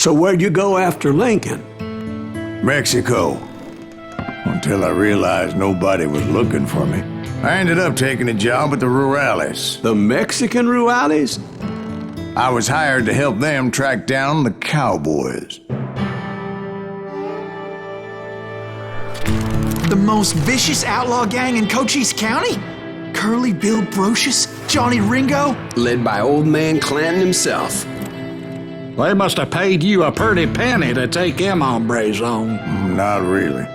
So where'd you go after Lincoln? Mexico. Until I realized nobody was looking for me. I ended up taking a job at the Rurales. The Mexican Rurales? I was hired to help them track down the cowboys. The most vicious outlaw gang in Cochise County? Curly Bill Brocious? Johnny Ringo? Led by old man Clanton himself. They must have paid you a pretty penny to take them hombres on. Not really.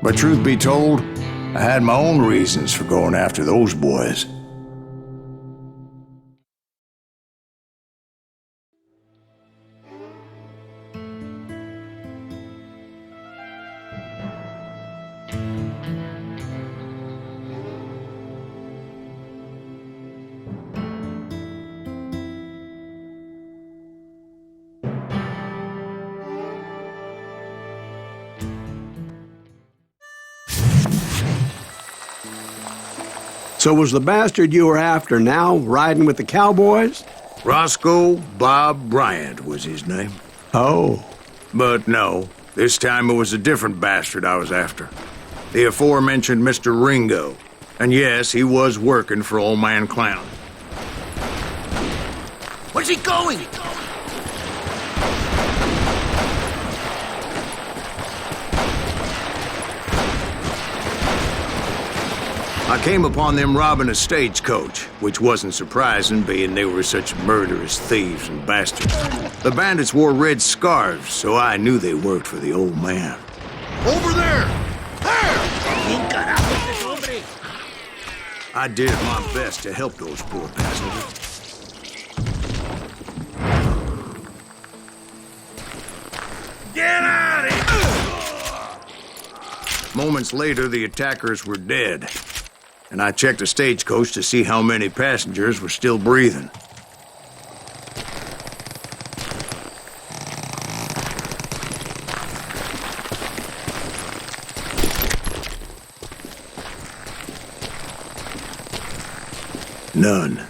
But truth be told, I had my own reasons for going after those boys. So was the bastard you were after now riding with the cowboys? Roscoe Bob Bryant was his name. Oh. But no, this time it was a different bastard I was after. The aforementioned Mr. Ringo. And yes, he was working for old man Clown. Where's he going? I came upon them robbing a stagecoach, which wasn't surprising, being they were such murderous thieves and bastards. The bandits wore red scarves, so I knew they worked for the old man. Over there! I did my best to help those poor passengers. Get out of here! Moments later, the attackers were dead. And I checked the stagecoach to see how many passengers were still breathing. None.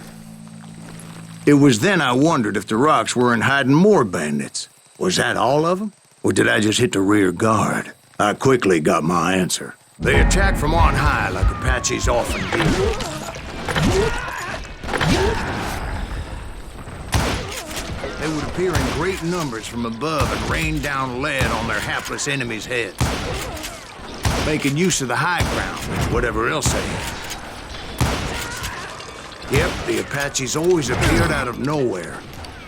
It was then I wondered if the rocks weren't hiding more bandits. Was that all of them? Or did I just hit the rear guard? I quickly got my answer. They attacked from on high like Apaches often do. They would appear in great numbers from above and rain down lead on their hapless enemies' heads, making use of the high ground and whatever else they had. Yep, the Apaches always appeared out of nowhere,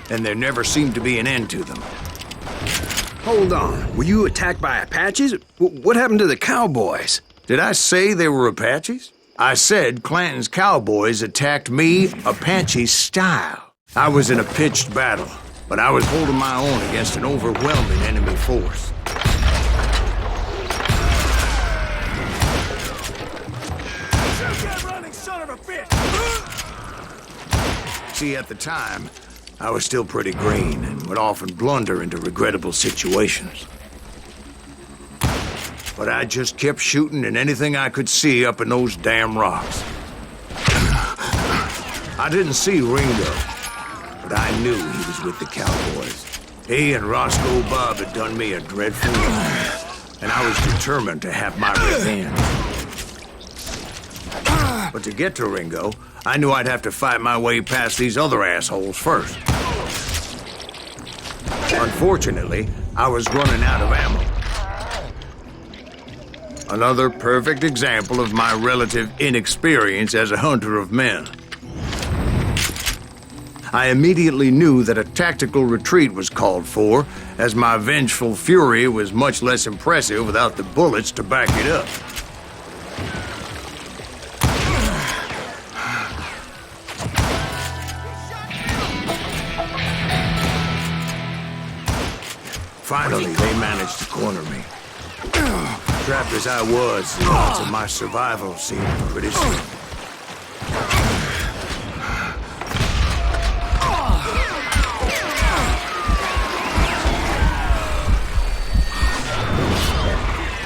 and there never seemed to be an end to them. Hold on, were you attacked by Apaches? What happened to the cowboys? Did I say they were Apaches? I said Clanton's cowboys attacked me Apache style. I was in a pitched battle, but I was holding my own against an overwhelming enemy force. See, at the time, I was still pretty green and would often blunder into regrettable situations. But I just kept shooting at anything I could see up in those damn rocks. I didn't see Ringo, but I knew he was with the cowboys. He and Roscoe Bob had done me a dreadful wrong, and I was determined to have my revenge. But to get to Ringo, I knew I'd have to fight my way past these other assholes first. Unfortunately, I was running out of ammo. Another perfect example of my relative inexperience as a hunter of men. I immediately knew that a tactical retreat was called for, as my vengeful fury was much less impressive without the bullets to back it up. Finally, they managed to corner me. Trapped as I was, the odds of my survival seemed pretty slim.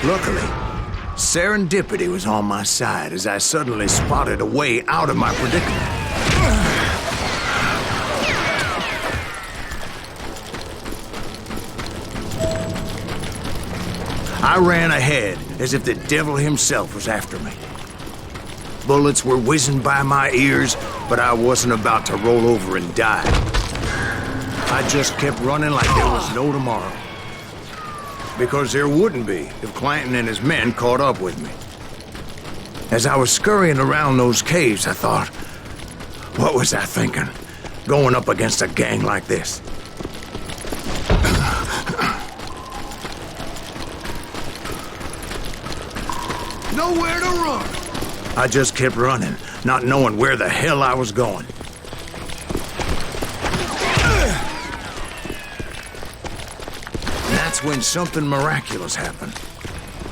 Luckily, serendipity was on my side as I suddenly spotted a way out of my predicament. I ran ahead as if the devil himself was after me. Bullets were whizzing by my ears, but I wasn't about to roll over and die. I just kept running like there was no tomorrow. Because there wouldn't be if Clanton and his men caught up with me. As I was scurrying around those caves, I thought, what was I thinking? Going up against a gang like this? Nowhere to run. I just kept running, not knowing where the hell I was going. And that's when something miraculous happened.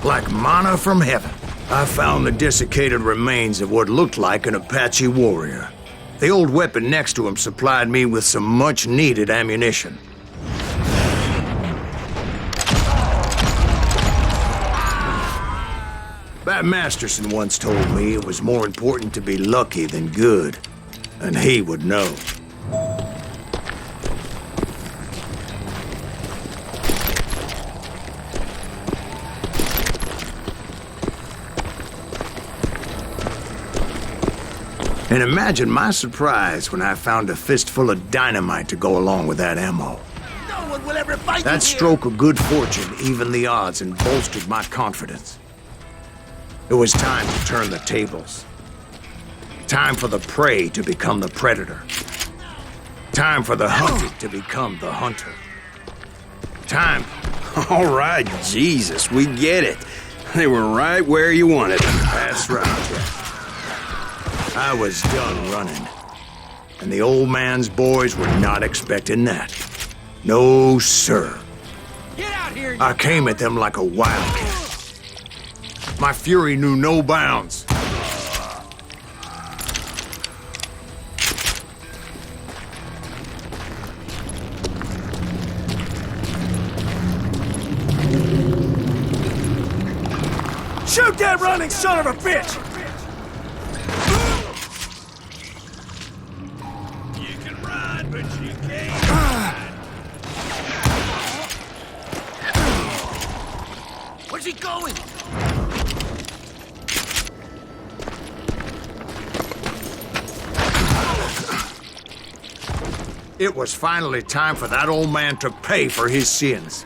Like manna from heaven. I found the desiccated remains of what looked like an Apache warrior. The old weapon next to him supplied me with some much-needed ammunition. Bat Masterson once told me it was more important to be lucky than good, and he would know. And imagine my surprise when I found a fistful of dynamite to go along with that ammo. No one will ever fight That you stroke of good fortune evened the odds and bolstered my confidence. It was time to turn the tables. Time for the prey to become the predator. Time for the hunted to become the hunter. Time. All right, Jesus, we get it. They were right where you wanted them. That's right, Jeff. I was done running. And the old man's boys were not expecting that. No, sir. Get out here! I came at them like a wildcat. My fury knew no bounds. Shoot that running son of a bitch! You can run, but you can't hide. Where's he going? It was finally time for that old man to pay for his sins.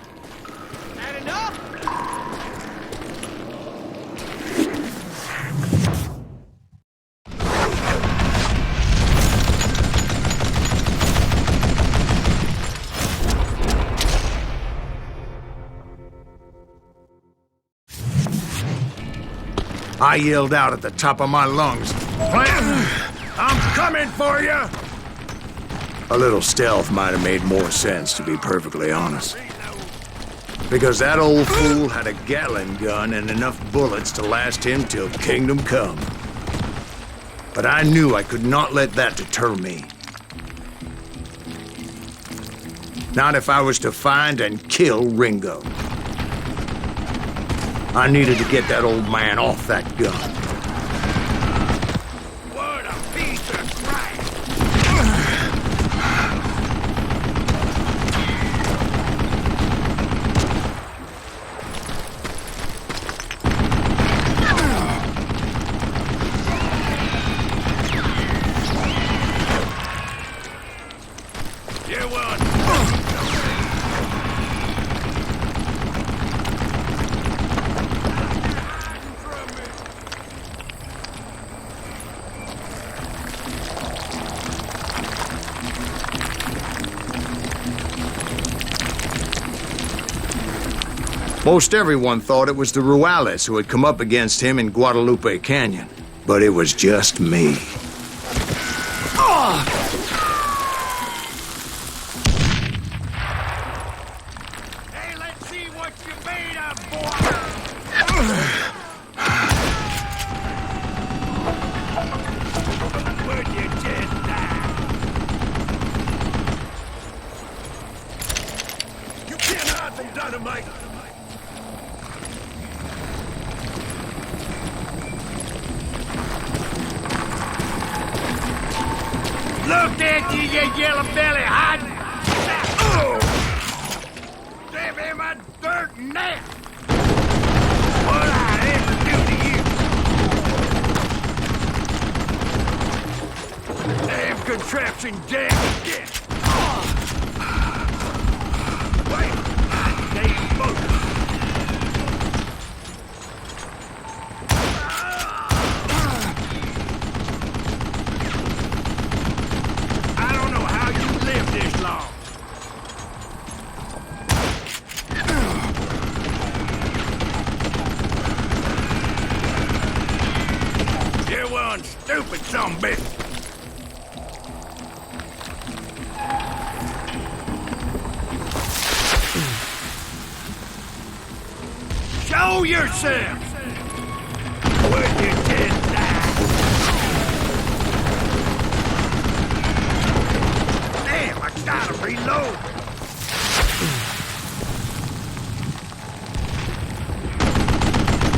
Had enough? I yelled out at the top of my lungs, "Clanton, I'm coming for you!" A little stealth might have made more sense, to be perfectly honest. Because that old fool had a Gatling gun and enough bullets to last him till kingdom come. But I knew I could not let that deter me. Not if I was to find and kill Ringo. I needed to get that old man off that gun. What a piece of crap! You won! Most everyone thought it was the Ruales who had come up against him in Guadalupe Canyon. But it was just me. Hey, let's see what you made of, boy! Would you just die? You can't hide from dynamite! Look at you, you yellow belly hiding! Give him a dirt nap! contraption jammed again. Wait, goddamn boat. I don't know how you lived this long. You're one stupid sumbitch. Show yourself! Where'd you just die? Damn, I gotta reload.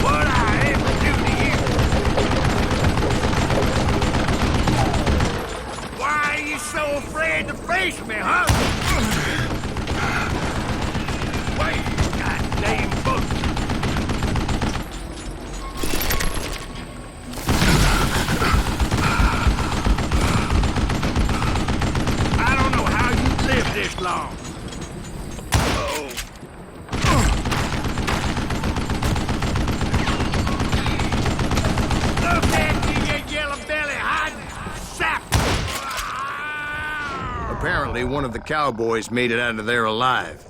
What'd I ever do to you? Why are you so afraid to face me, huh? Wait, goddamn book. This long. Oh. Look at you, you yellow belly hiding sap. Apparently, one of the cowboys made it out of there alive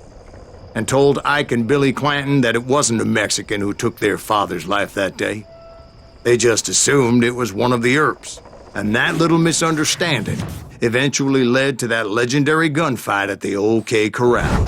and told Ike and Billy Clanton that it wasn't a Mexican who took their father's life that day. They just assumed it was one of the Earps, and that little misunderstanding eventually led to that legendary gunfight at the OK Corral.